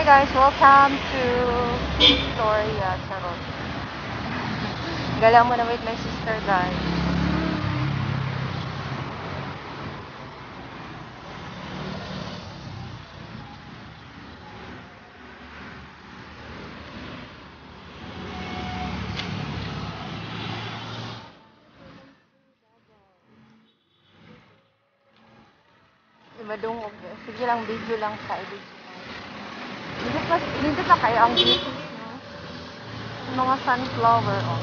Hi guys, welcome to Victoria Charot. Gala mo na with my sister guys. Madungog. Sige lang, video lang sa edit. Dito pa kayo ang beauty no? Mga sunflower oh.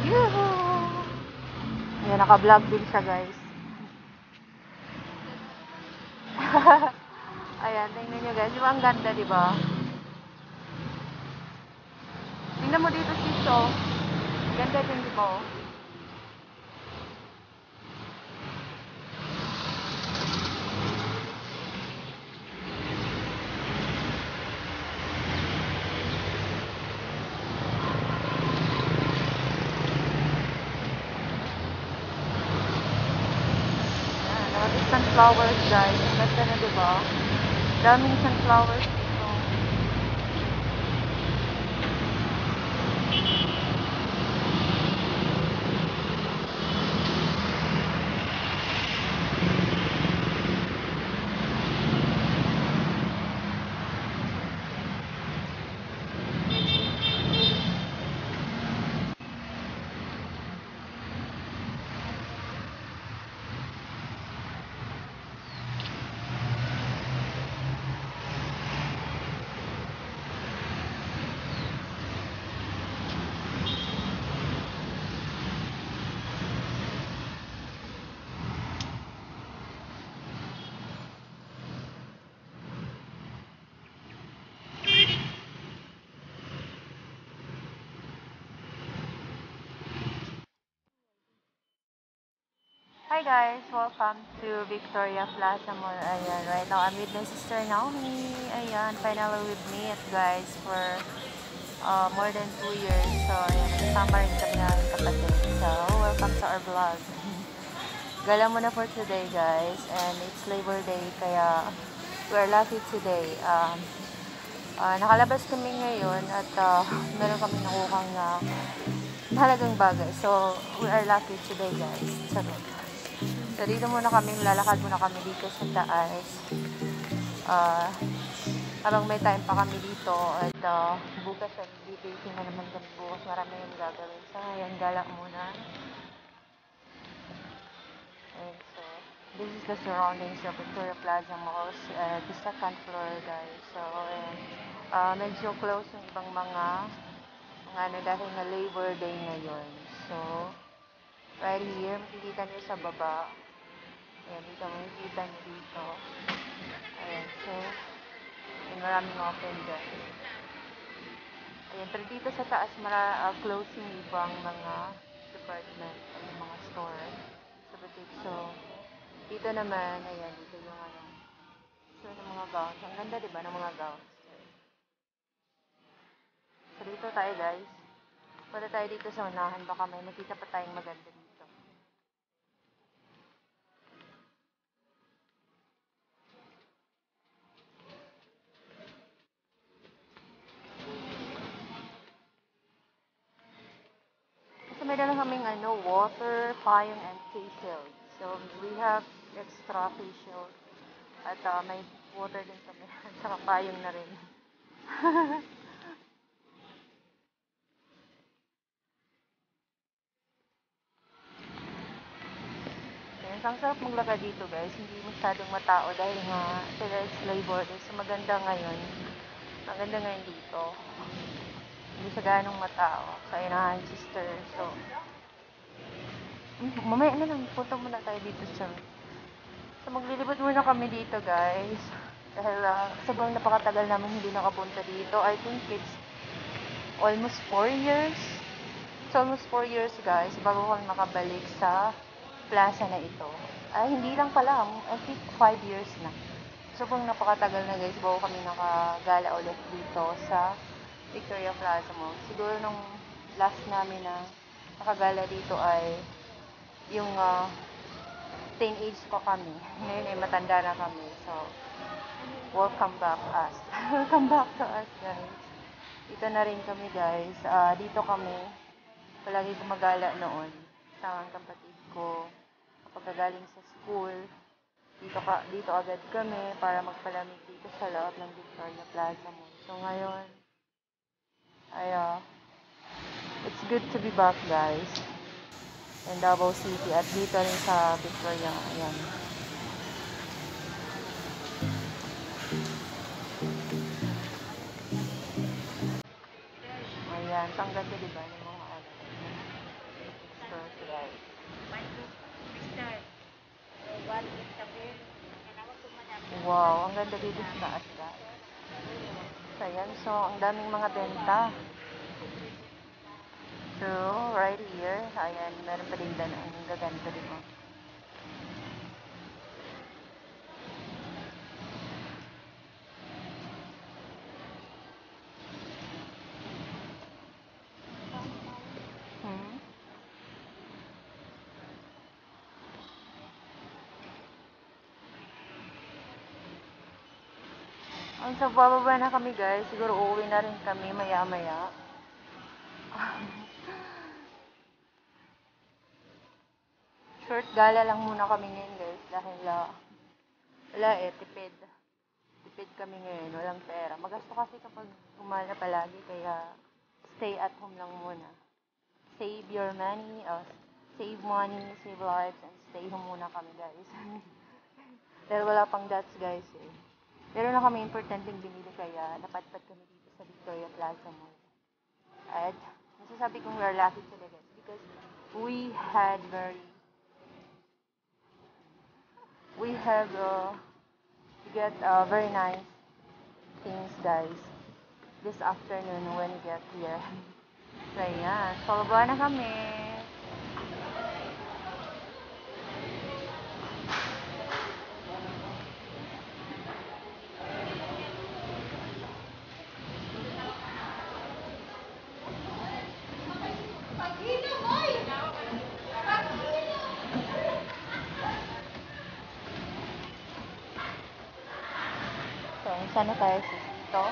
Yoo! Yan, naka-vlog din siya guys. Ayan, tingnan nyo guys. Di ba ang ganda, di ba? Tingnan mo dito sis oh. Ganda din, di ba oh? Sunflowers guys. Ang ganda na diba? Daming sunflowers dito. Hi guys, welcome to Victoria Plaza Mall. Ayan, right now I'm with my sister Naomi. Ayan, finally with me at guys for more than 2 years. So, ayan, kasama rin kami ng kapatid. So, welcome to our vlog. Gala mo na for today guys, and it's Labor Day, kaya we're lucky today. Nakalabas kami ngayon at meron kami nakukang mahalagang bagay. So, we are lucky today guys. So, dito muna kami, lalakad muna kami dito sa taas. Habang may time pa kami dito at bukas at dito na naman kami bukas. Marami yung gagawin. So, ngayon, gala muna. And so, this is the surroundings of Victoria Plaza Malls. The second floor, guys. So, medyo close yung ibang mga ano dahil na Labor Day ngayon. So, right here, makikita nyo sa baba. Ayan, dito, makikita nyo dito. Ayan, so, maraming open dyan. Ayan, pero dito sa taas, close yung ibang mga department, yung mga store. So, dito naman, ayan, dito yung ano, so, ng mga gowns. Ang ganda, diba, ng mga gowns. So, dito tayo, guys. Punta tayo dito sa unahan, baka may makita pa tayong maganda dito. So, meron kaming water, payong, and facial. So, we have extra facial. At may water din kami. At saka payong na rin. Yes, ang sarap maglakad dito guys. Hindi masyadong matao dahil nga sila is Labor Day. So, maganda ngayon. Maganda ngayon dito. Hindi siya ganong matao. Sa inahan, sister. So, mamaya na lang. Punta muna tayo dito sa... So, maglilibot muna kami dito, guys. Dahil sobrang napakatagal namin hindi nakapunta dito. I think it's almost 4 years. It's almost 4 years, guys, bago kami makabalik sa plaza na ito. Ay, hindi lang pala. I think 5 years na. Sobrang napakatagal na, guys, bago kami nakagala ulit dito sa Victoria Plaza Mall. Siguro nung last namin na nakagala dito ay yung teenage ko kami. Ngayon ay matanda na kami. So, welcome back us. Welcome back to us, guys. Dito na rin kami, guys. Dito kami. Palagi gumagala noon. Sa ang kapatid ko. Kapag galing sa school, dito agad kami para magpalamig dito sa loob ng Victoria Plaza Mall. So ngayon, ay, it's good to be back, guys. In Davao City at dito rin sa Victoria. Ayan. Ayan. So, ang ganda, diba? Ng mga stores, guys. Wow, ang ganda dito sa taas, guys. So, ayan. So, ang daming mga benta. So, right here, ayan, meron pa din doon ang gaganto, diba? Hmm? So, bababa na kami, guys. Siguro uuwi na rin kami maya-maya. Short gala lang muna kami ngayon, guys. Dahil, wala tipid. Tipid kami ngayon. Walang pera. Magasto kasi kapag gumala palagi. Kaya, stay at home lang muna. Save your money. Save money, save lives, and stay home muna kami, guys. Dahil wala pang dots, guys, eh. Meron na kami importanteng binili kaya napadpad kami dito sa Victoria Plaza Mall. At masasabi kong we're lucky today, guys, because we had we have we get very nice things, guys, this afternoon when we get here. So, ayan. So, baba na kami. So, saan na tayo dito?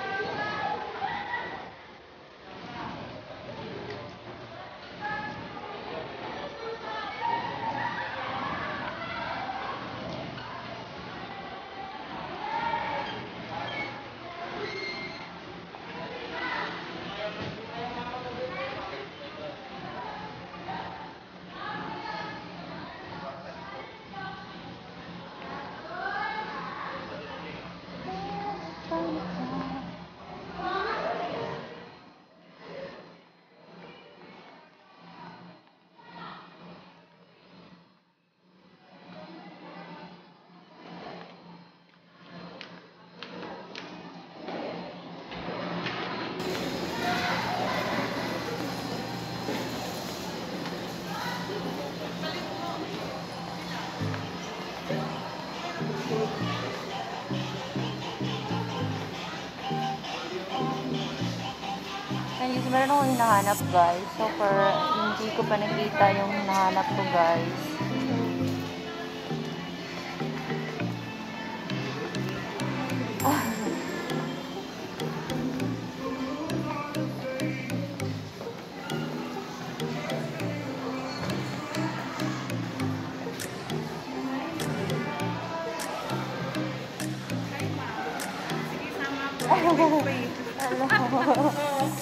Guys, meron akong hinahanap, guys. So, hindi ko pa nakita yung hinahanap ko, guys.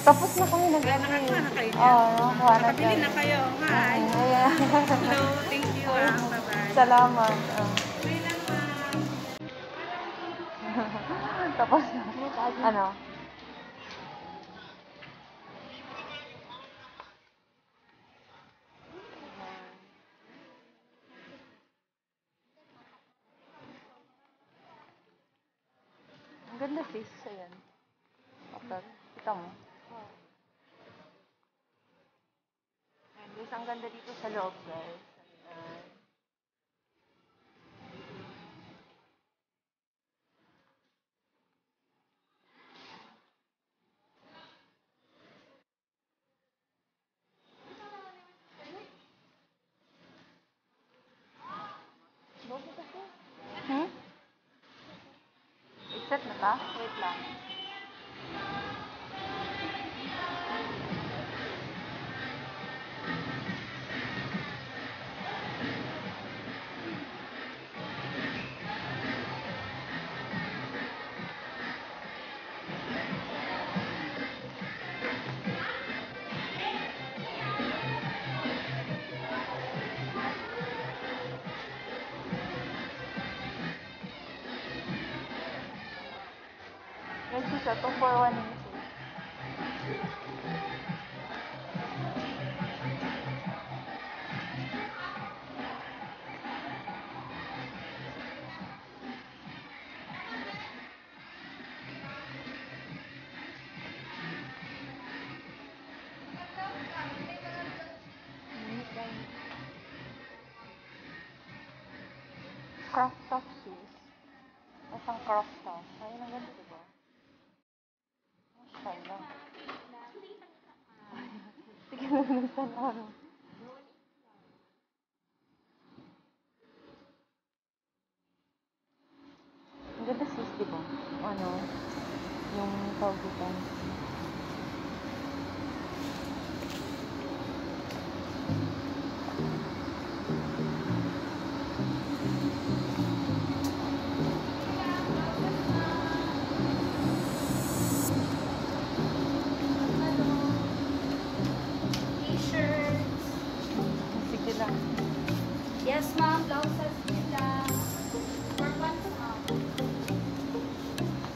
Tapos na kami nag-ano eh. Nakakuha na Nakabili na kayo. Hi. Hello, thank you. Bye-bye. Salamat. May naman. Tapos na. Ano? Ang ganda fish. Ayan. Okay. Kita mo. Ayan, guys, ang ganda dito sa loob, guys. Ayan. Hmm? Set na ka? Wait lang. Guys, isa 241 minutes. Crop top sis. Isang crop top. Ayun ang ganda, diba? Mashallah. Sige na nasan ano. Ang ganda sis, diba? Ano, yung tawag. T-shirts. Sige lang. Yes, ma'am. Blouses nila. For pants, ma'am.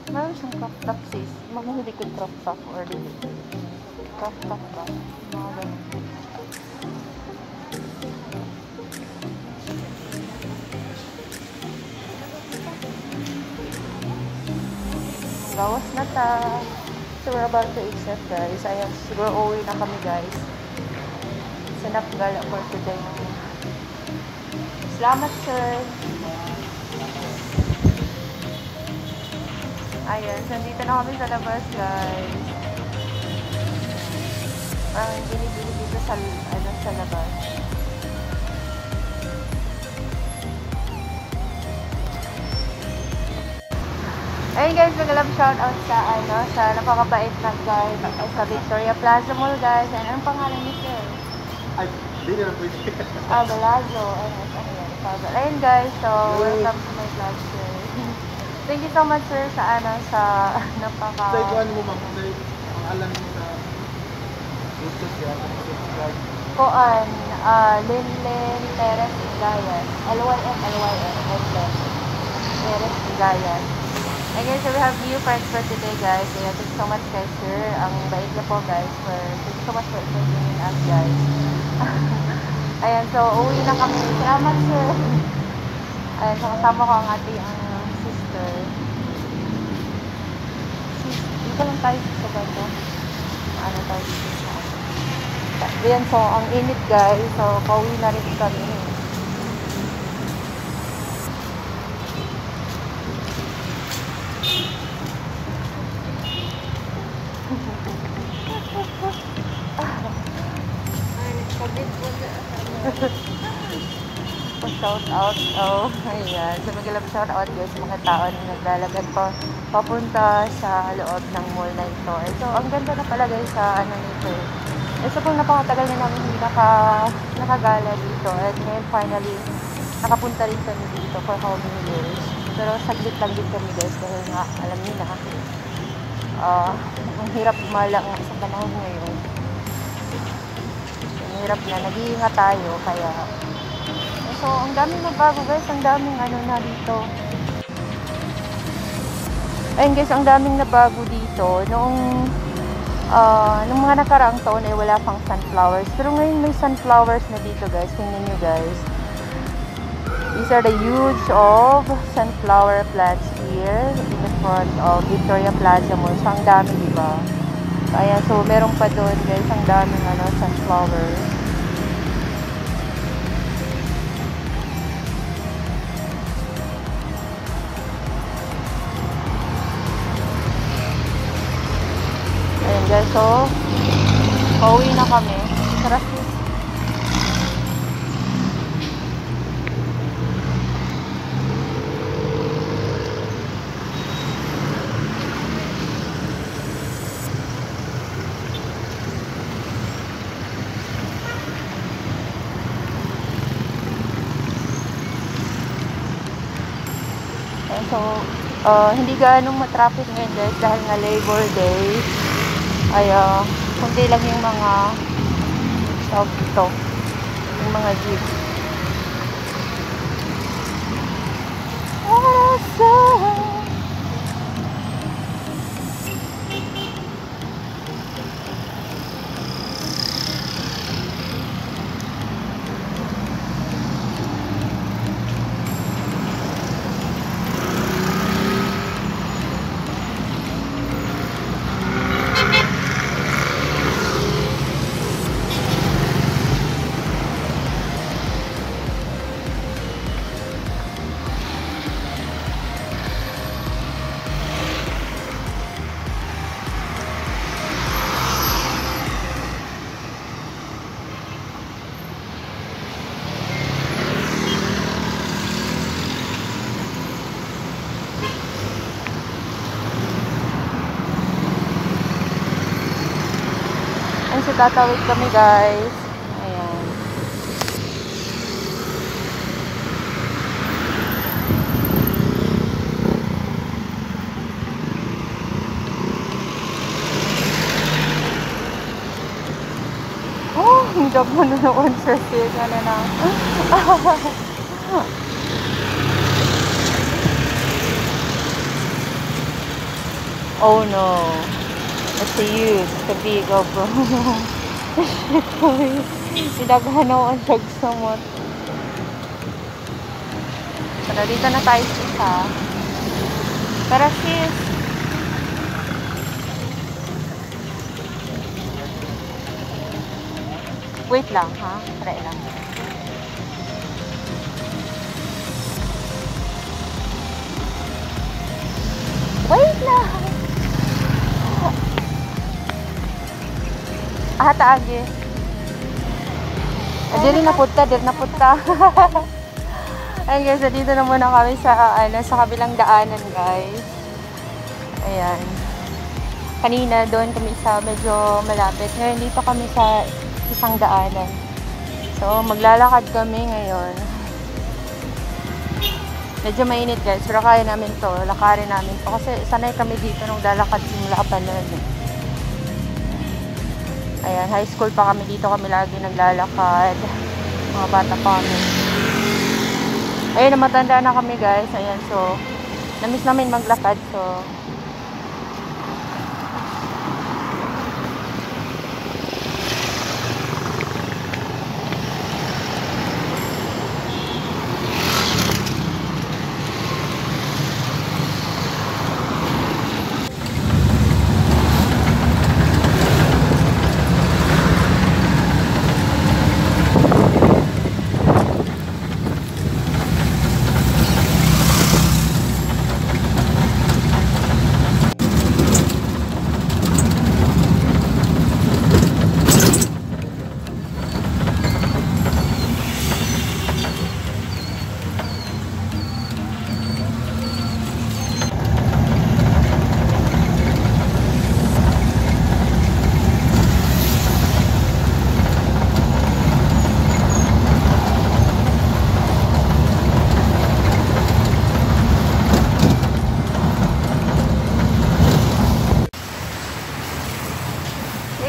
Meron siyang crop top sis. Mamahili ko crop top or dili. Crop top ba? Mga ganun. Gawas na ta. So we're about to exit guys. Ayan, siguro uwi na kami guys. Sinap gala for today. Salamat sir. Ayan, so nandito na kami sa labas guys. Parang binibili dito sa, sa labas. Ayun guys, mag-love shoutout sa napakabait na guy sa Victoria Plaza Mall guys. And anong pangalan niyo sir? Ay, hindi na pwede. Balazo. Ayun guys, so welcome to my vlog sir. Thank you so much sir sa napaka... Sa iguan mo, ma'am. Sa ang alam mo sa YouTube yan. Subscribe. Koan, Linlin Perez Igayan. LYN, Linlin Perez Igayan. And guys, so we have new friends for today guys. So, thank you so much guys sir. Ang bait niyo po guys. Thank you so much for joining us guys. Ayan, so uwi na kami. Salamat sir. Ayan, so kasama ko ang ating sister. Dito lang tayo sa bato. Ano tayo dito sa ayan, so ang init guys. So pauwi na rin kami. Shout out. Oh, ayan. So, mag-love shout out guys sa mga tao na naglalagad pa papunta sa loob ng mall na ito. So, ang ganda na pala guys sa nito. So, kung napakatagal na namin hindi nakagala dito. At ngayon finally, nakapunta rin kami dito for how many years. Pero saglit lang din kami guys dahil nga, alam niyo na, ang hirap malang sa panahon ngayon. Ang hirap na, nag-iingat tayo, kaya so, ang daming nagbago guys, ang daming na dito. Ayun guys, ang daming nabago dito. Noong mga nakaraang taon ay wala pang sunflowers. Pero ngayon may sunflowers na dito guys. Tingnan nyo guys. These are the huge of sunflower plants here in the front of Victoria Plaza Mall. So, ang dami diba? Ayan, so meron pa doon guys, ang daming sunflowers. Ayan guys, so pauwi na kami. Sarap sis. So, hindi ganong matraffic ngayon guys dahil nga Labor Day. Ay, kundi lang yung mga tawag dito, yung mga jeep. Ayan, so tatawid kami guys. Ayan. Oh, hindi ako nanonood sa stage. Ano na. Oh no. It's a youth. Kabi ko bro. Pinaghanaan ang sagsamot. Pero dito na tayo sa isa. Tara sis. Wait lang ha. Try lang. Wait lang. Taagi. Diri na punta, diri na punta. Ayun guys, dito na muna kami sa sa kabilang daanan guys. Ayan. Kanina doon kami sa medyo malapit. Ngayon dito kami sa isang daanan. So, maglalakad kami ngayon. Medyo mainit guys, pero kaya namin to. Lakarin namin to. Kasi sanay kami dito nung lalakad simula pa noon. Ayan, high school pa kami dito. Kami lagi naglalakad. Mga bata pa kami. Ayun, matanda na kami guys. Ayan, so, namiss namin maglakad. So,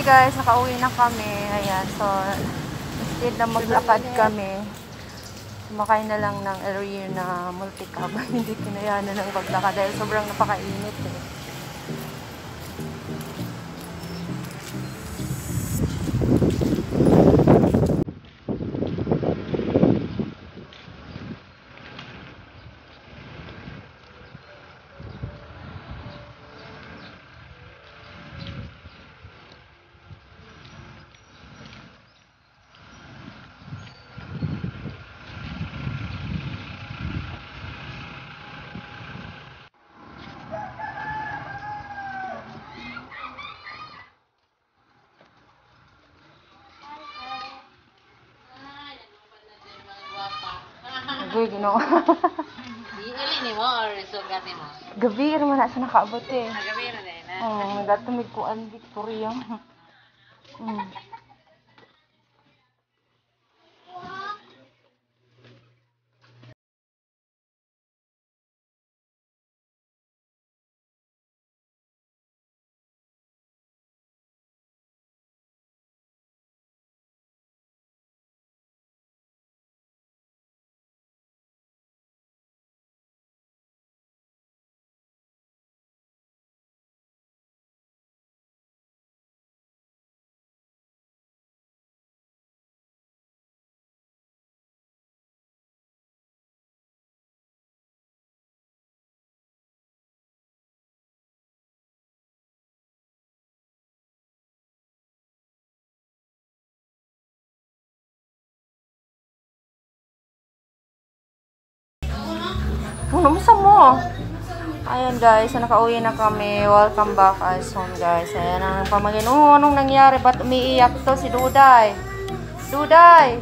hey guys, nakauwi na kami. Ayan, so, instead na maglakad kami, sumakay na lang ng Arena multicab. Hindi kinayanan ng paglakad dahil sobrang napakainit eh. Uy, ginawa. Iili ni mo or sugat ni mo? Gabi, naman na siya nakaabot eh. Gabi na din na. Nagatumig ko ang Victoria. namusta mo? Ayan guys, so nakauwi na kami. Welcome back as home guys. Ayan ang pamangkin. Oh, anong nangyari? Ba't umiiyak to si Duday? Duday!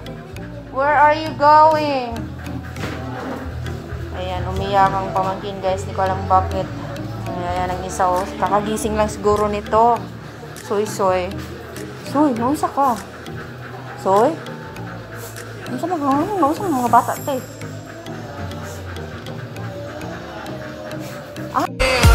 Where are you going? Ayan, umiyak ang pamangkin guys. Hindi ko alam bakit. Ayan ang isa. Oh. Kakagising lang siguro nito. Soy. Soy, naunsa ka? Soy? Naunsa mga bata te? Ah?